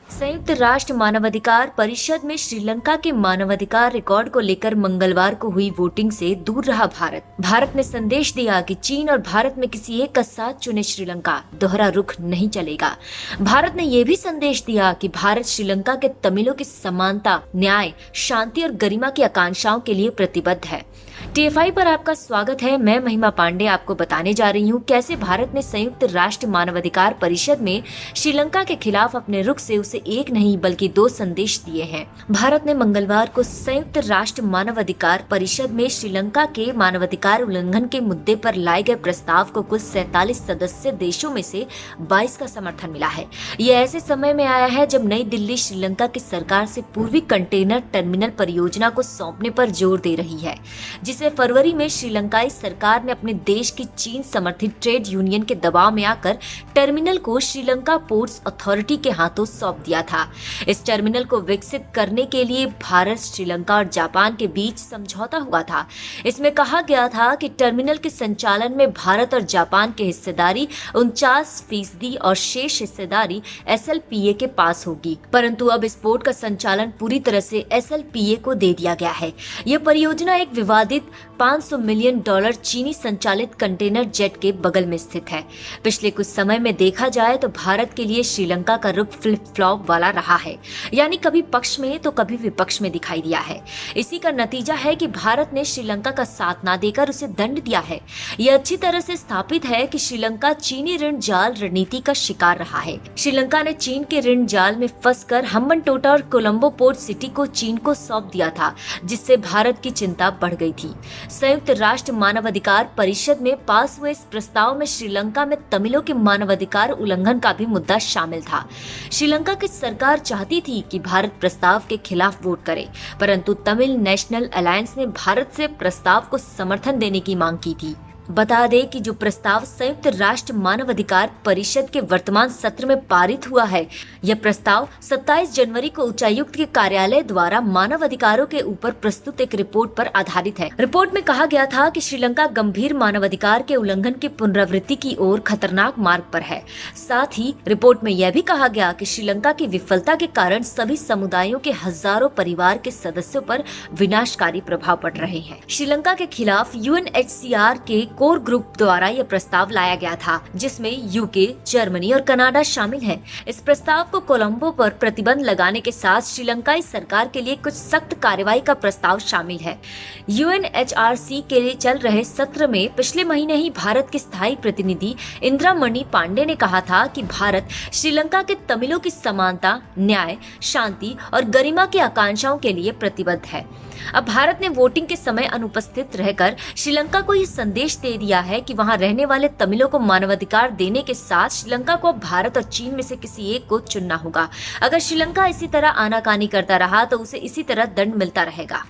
संयुक्त राष्ट्र मानवाधिकार परिषद में श्रीलंका के मानवाधिकार रिकॉर्ड को लेकर मंगलवार को हुई वोटिंग से दूर रहा भारत ने संदेश दिया कि चीन और भारत में किसी एक का साथ चुने श्रीलंका दोहरा रुख नहीं चलेगा। भारत ने यह भी संदेश दिया कि भारत श्रीलंका के तमिलों की समानता, न्याय, शांति और गरिमा की आकांक्षाओं के लिए प्रतिबद्ध है। TFI पर आपका स्वागत है। मैं महिमा पांडे आपको बताने जा रही हूँ कैसे भारत ने संयुक्त राष्ट्र मानवाधिकार परिषद में श्रीलंका के खिलाफ अपने रुख से उसे एक नहीं बल्कि दो संदेश दिए हैं। भारत ने मंगलवार को संयुक्त राष्ट्र मानवाधिकार परिषद में श्रीलंका के मानवाधिकार उल्लंघन के मुद्दे पर लाए गए प्रस्ताव को कुल 47 सदस्य देशों में से 22 का समर्थन मिला है। ये ऐसे समय में आया है जब नई दिल्ली श्रीलंका की सरकार से पूर्वी कंटेनर टर्मिनल परियोजना को सौंपने पर जोर दे रही है, जिसे फरवरी में श्रीलंकाई सरकार ने अपने देश की चीन समर्थित ट्रेड यूनियन के दबाव में आकर टर्मिनल को श्रीलंका पोर्ट्स अथॉरिटी के हाथों सौंप दिया था। इस टर्मिनल को विकसित करने के लिए भारत, श्रीलंका और जापान के बीच समझौता हुआ था। इसमें कहा गया था कि टर्मिनल के संचालन में भारत और जापान की हिस्सेदारी 49% और शेष हिस्सेदारी SLPA के पास होगी, परंतु अब इस पोर्ट का संचालन पूरी तरह से SLPA को दे दिया गया है। यह परियोजना एक विवादित $500 मिलियन चीनी संचालित कंटेनर जेट के बगल में स्थित है। पिछले कुछ समय में देखा जाए तो भारत के लिए श्रीलंका का रुख फ्लिप फ्लॉप वाला रहा है, यानी कभी पक्ष में तो कभी विपक्ष में दिखाई दिया है। इसी का नतीजा है कि भारत ने श्रीलंका का साथ ना देकर उसे दंड दिया है। यह अच्छी तरह से स्थापित है कि श्रीलंका चीनी ऋण जाल रणनीति का शिकार रहा है। श्रीलंका ने चीन के ऋण जाल में फंसकर हम्बनटोटा और कोलंबो पोर्ट सिटी को चीन को सौंप दिया था, जिससे भारत की चिंता बढ़ गई थी। संयुक्त राष्ट्र मानवाधिकार परिषद में पास हुए इस प्रस्ताव में श्रीलंका में तमिलों के मानवाधिकार उल्लंघन का भी मुद्दा शामिल था। श्रीलंका की सरकार चाहती थी कि भारत प्रस्ताव के खिलाफ वोट करे, परंतु तमिल नेशनल अलायंस ने भारत से प्रस्ताव को समर्थन देने की मांग की थी। बता दें कि जो प्रस्ताव संयुक्त राष्ट्र मानवाधिकार परिषद के वर्तमान सत्र में पारित हुआ है, यह प्रस्ताव 27 जनवरी को उच्चायुक्त के कार्यालय द्वारा मानव अधिकारों के ऊपर प्रस्तुत एक रिपोर्ट पर आधारित है। रिपोर्ट में कहा गया था कि श्रीलंका गंभीर मानवाधिकार के उल्लंघन की पुनरावृत्ति की ओर खतरनाक मार्ग पर है। साथ ही रिपोर्ट में यह भी कहा गया कि श्रीलंका की विफलता के कारण सभी समुदायों के हजारों परिवार के सदस्यों पर विनाशकारी प्रभाव पड़ रहे हैं। श्रीलंका के खिलाफ UNHCR के कोर ग्रुप द्वारा यह प्रस्ताव लाया गया था, जिसमें UK, जर्मनी और कनाडा शामिल हैं। इस प्रस्ताव को कोलंबो पर प्रतिबंध लगाने के साथ श्रीलंकाई सरकार के लिए कुछ सख्त कार्रवाई का प्रस्ताव शामिल है। UNHRC के लिए चल रहे सत्र में पिछले महीने ही भारत के स्थायी प्रतिनिधि इंद्रामणि पांडे ने कहा था कि भारत श्रीलंका के तमिलों की समानता, न्याय, शांति और गरिमा की आकांक्षाओं के लिए प्रतिबद्ध है। अब भारत ने वोटिंग के समय अनुपस्थित रहकर श्रीलंका को यह संदेश दे दिया है कि वहां रहने वाले तमिलों को मानवाधिकार देने के साथ श्रीलंका को भारत और चीन में से किसी एक को चुनना होगा। अगर श्रीलंका इसी तरह आनाकानी करता रहा तो उसे इसी तरह दंड मिलता रहेगा।